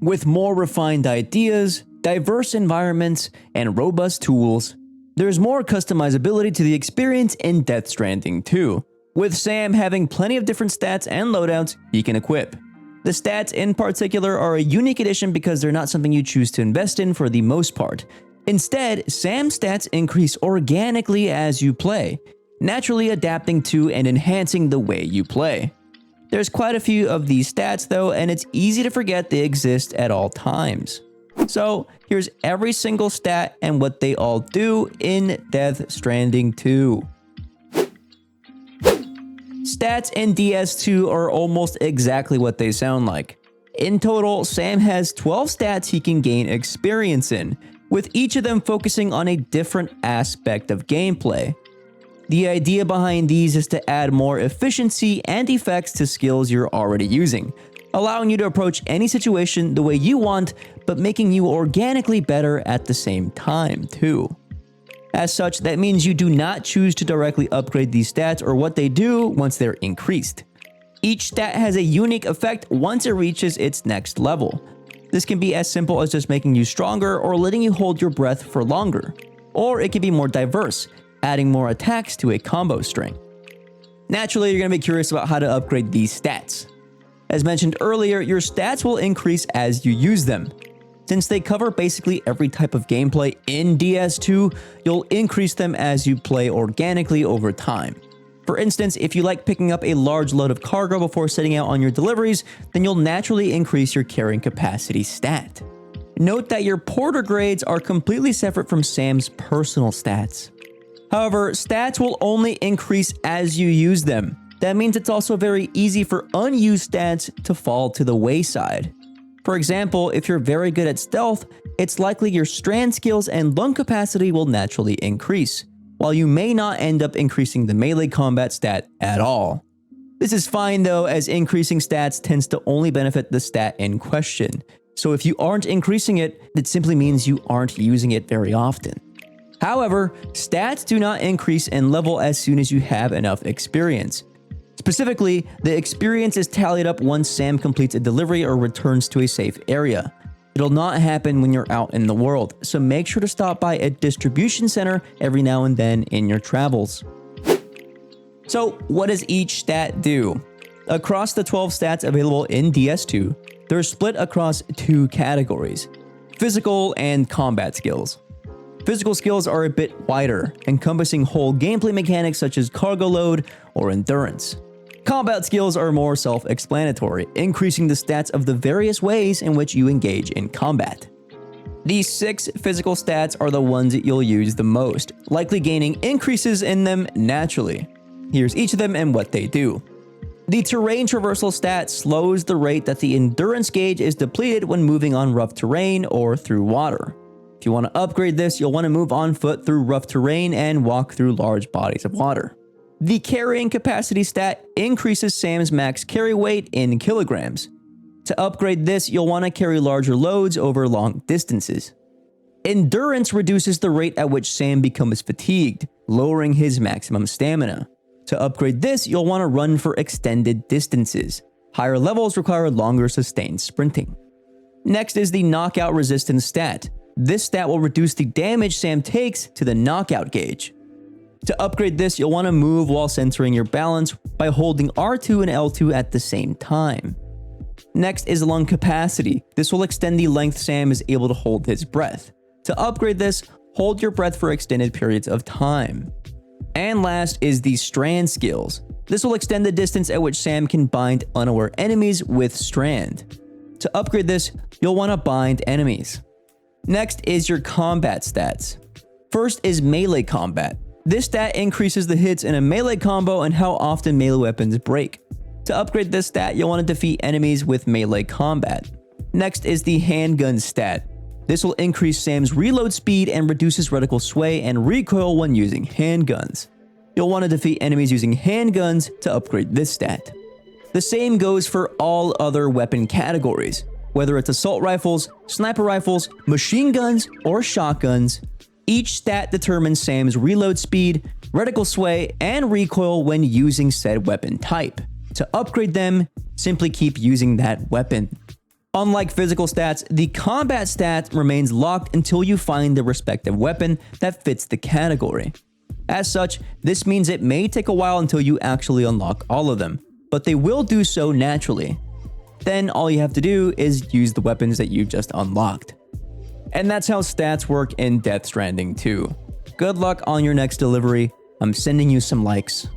With more refined ideas, diverse environments, and robust tools, there's more customizability to the experience in Death Stranding 2, with Sam having plenty of different stats and loadouts he can equip. The stats in particular are a unique addition because they're not something you choose to invest in for the most part. Instead, Sam's stats increase organically as you play, naturally adapting to and enhancing the way you play. There's quite a few of these stats though, and it's easy to forget they exist at all times. So here's every single stat and what they all do in Death Stranding 2. Stats in DS2 are almost exactly what they sound like. In total, Sam has 12 stats he can gain experience in, with each of them focusing on a different aspect of gameplay. The idea behind these is to add more efficiency and effects to skills you're already using, allowing you to approach any situation the way you want, but making you organically better at the same time, too. As such, that means you do not choose to directly upgrade these stats or what they do once they're increased. Each stat has a unique effect once it reaches its next level. This can be as simple as just making you stronger or letting you hold your breath for longer, or it can be more diverse, adding more attacks to a combo string. Naturally, you're going to be curious about how to upgrade these stats. As mentioned earlier, your stats will increase as you use them. Since they cover basically every type of gameplay in DS2, you'll increase them as you play organically over time. For instance, if you like picking up a large load of cargo before setting out on your deliveries, then you'll naturally increase your carrying capacity stat. Note that your porter grades are completely separate from Sam's personal stats. However, stats will only increase as you use them. That means it's also very easy for unused stats to fall to the wayside. For example, if you're very good at stealth, it's likely your strand skills and lung capacity will naturally increase, while you may not end up increasing the melee combat stat at all. This is fine though, as increasing stats tends to only benefit the stat in question. So if you aren't increasing it, it simply means you aren't using it very often. However, stats do not increase in level as soon as you have enough experience. Specifically, the experience is tallied up once Sam completes a delivery or returns to a safe area. It'll not happen when you're out in the world, so make sure to stop by a distribution center every now and then in your travels. So, what does each stat do? Across the 12 stats available in DS2, they're split across two categories: physical and combat skills. Physical skills are a bit wider, encompassing whole gameplay mechanics such as cargo load or endurance. Combat skills are more self-explanatory, increasing the stats of the various ways in which you engage in combat. These 6 physical stats are the ones that you'll use the most, likely gaining increases in them naturally. Here's each of them and what they do. The terrain traversal stat slows the rate that the endurance gauge is depleted when moving on rough terrain or through water. If you want to upgrade this, you'll want to move on foot through rough terrain and walk through large bodies of water. The carrying capacity stat increases Sam's max carry weight in kilograms. To upgrade this, you'll want to carry larger loads over long distances. Endurance reduces the rate at which Sam becomes fatigued, lowering his maximum stamina. To upgrade this, you'll want to run for extended distances. Higher levels require longer sustained sprinting. Next is the knockout resistance stat. This stat will reduce the damage Sam takes to the knockout gauge. To upgrade this, you'll want to move while centering your balance by holding R2 and L2 at the same time. Next is lung capacity. This will extend the length Sam is able to hold his breath. To upgrade this, hold your breath for extended periods of time. And last is the strand skills. This will extend the distance at which Sam can bind unaware enemies with strand. To upgrade this, you'll want to bind enemies. Next is your combat stats. First is melee combat. This stat increases the hits in a melee combo and how often melee weapons break. To upgrade this stat, you'll want to defeat enemies with melee combat. Next is the handgun stat. This will increase Sam's reload speed and reduces reticle sway and recoil when using handguns. You'll want to defeat enemies using handguns to upgrade this stat. The same goes for all other weapon categories. Whether it's assault rifles, sniper rifles, machine guns, or shotguns, each stat determines Sam's reload speed, reticle sway, and recoil when using said weapon type. To upgrade them, simply keep using that weapon. Unlike physical stats, the combat stat remains locked until you find the respective weapon that fits the category. As such, this means it may take a while until you actually unlock all of them, but they will do so naturally. Then all you have to do is use the weapons that you just unlocked. And that's how stats work in Death Stranding 2. Good luck on your next delivery. I'm sending you some likes.